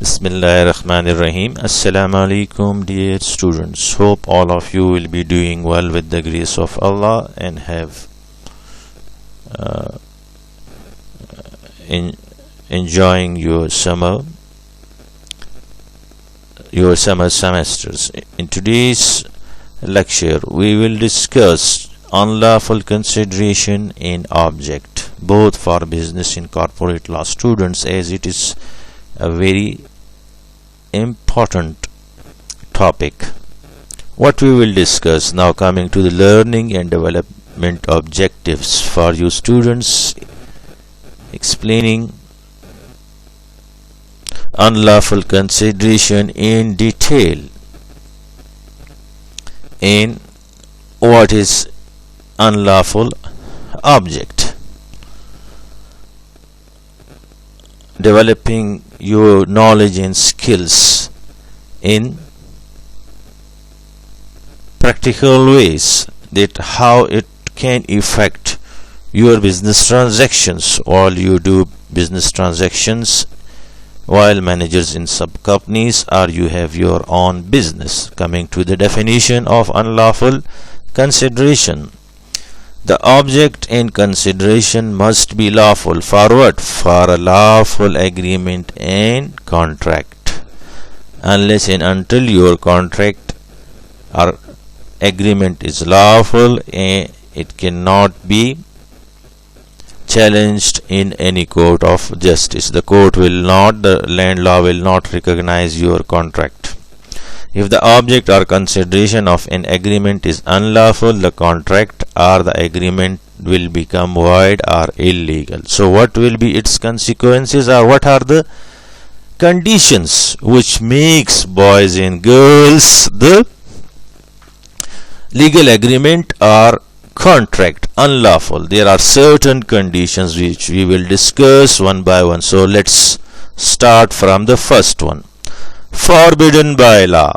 Bismillahirrahmanirrahim. Assalamu alaikum, dear students. Hope all of you will be doing well with the grace of Allah and have enjoying your summer semesters. In today's lecture, we will discuss unlawful consideration in object, both for business and corporate law students, as it is a very important topic. What we will discuss now, coming to the learning and development objectives for you students, explaining unlawful consideration in detail in what is unlawful object, developing your knowledge and skills in practical ways, that how it can affect your business transactions while you do business transactions while managers in sub companies or you have your own business. Coming to the definition of unlawful consideration, the object in consideration must be lawful. For what? For a lawful agreement and contract. Unless and until your contract or agreement is lawful, it cannot be challenged in any court of justice. The land law will not recognize your contract. If the object or consideration of an agreement is unlawful, the contract or the agreement will become void or illegal. So what will be its consequences, or what are the conditions which makes boys and girls the legal agreement or contract unlawful? There are certain conditions which we will discuss one by one. So let's start from the first one. Forbidden by law.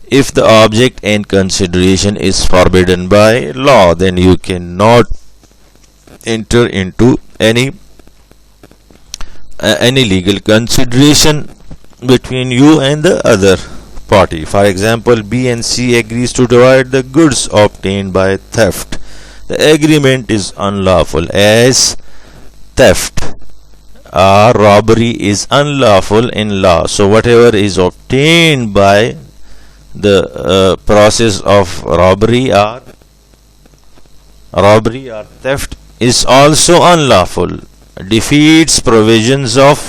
If the object and consideration is forbidden by law, then you cannot enter into any legal consideration between you and the other party. For example, B and C agrees to divide the goods obtained by theft. The agreement is unlawful, as theft or robbery is unlawful in law. So whatever is obtained by the process of robbery or theft is also unlawful, defeats provisions of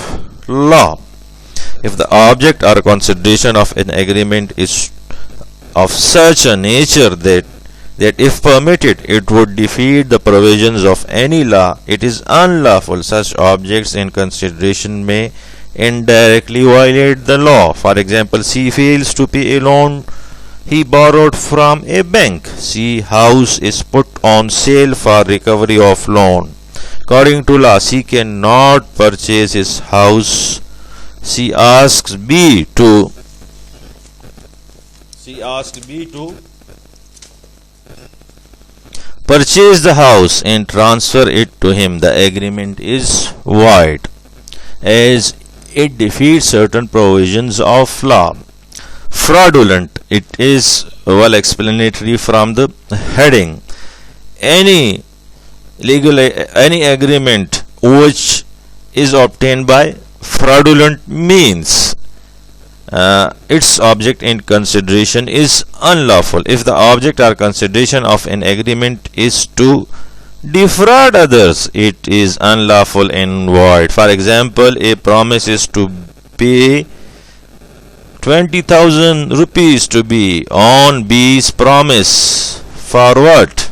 law. If the object or consideration of an agreement is of such a nature that if permitted it would defeat the provisions of any law, it is unlawful. Such objects and consideration may indirectly violate the law. For example, C fails to pay a loan he borrowed from a bank. C house is put on sale for recovery of loan. According to law, C cannot purchase his house. C asks B to purchase the house and transfer it to him. The agreement is void, as it defeats certain provisions of law. Fraudulent. It is well explanatory from the heading. Any agreement which is obtained by fraudulent means, its object and consideration is unlawful. If the object or consideration of an agreement is to defraud others, it is unlawful and void. For example, a promise is to pay 20,000 rupees to B on B's promise. For what?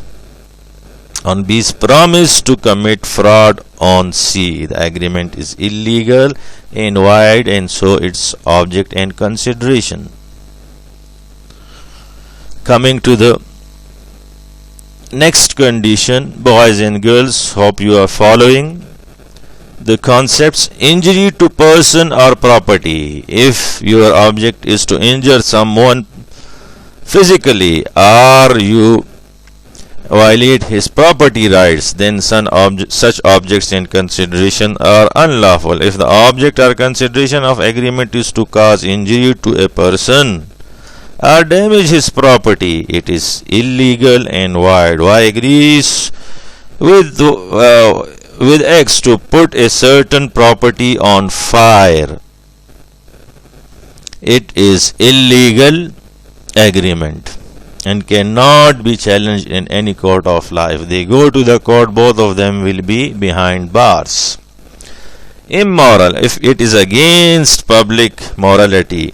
On B's promise to commit fraud on C. The agreement is illegal and void, and so its object and consideration. Coming to the next condition, boys and girls, hope you are following the concepts. Injury to person or property. If your object is to injure someone physically, or you violate his property rights, then such objects and consideration are unlawful. If the object or consideration of agreement is to cause injury to a person or damage his property, it is illegal and void. Y agrees with X to put a certain property on fire. It is illegal agreement and cannot be challenged in any court of law. If they go to the court, both of them will be behind bars. Immoral, if it is against public morality,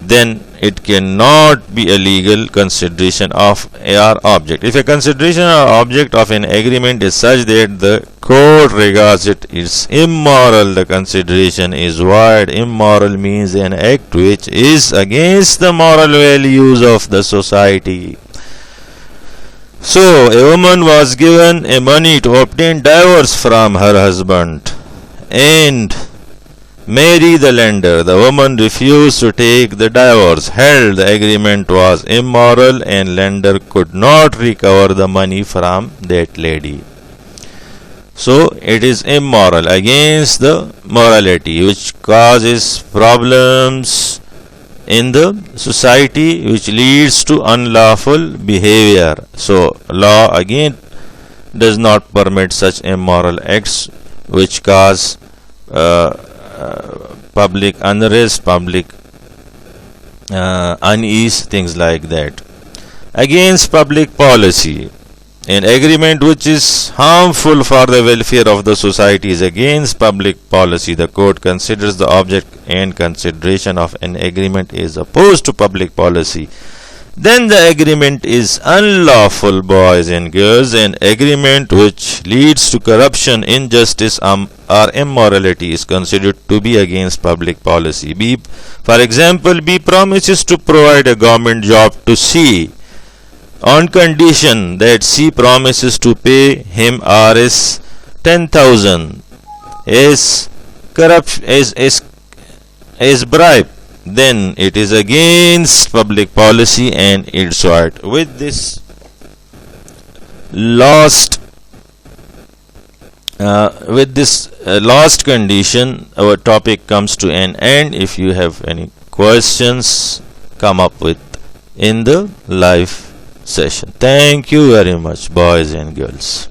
then it cannot be a legal consideration of our object. If a consideration or object of an agreement is such that the court regards it is immoral, the consideration is void. Immoral means an act which is against the moral values of the society. So, a woman was given a money to obtain divorce from her husband and marry the lender. The woman refused to take the divorce, held the agreement was immoral and lender could not recover the money from that lady. So it is immoral, against the morality, which causes problems in the society, which leads to unlawful behavior. So law again does not permit such immoral acts which cause public unrest, public unease, things like that. Against public policy, an agreement which is harmful for the welfare of the society is against public policy. The court considers the object and consideration of an agreement is opposed to public policy. Then the agreement is unlawful, boys and girls. An agreement which leads to corruption, injustice, or immorality is considered to be against public policy. B, for example, B promises to provide a government job to C on condition that C promises to pay him Rs 10,000 as bribe. Then it is against public policy and it's right. With this last condition, our topic comes to an end. If you have any questions, come up with in the live session. Thank you very much, boys and girls.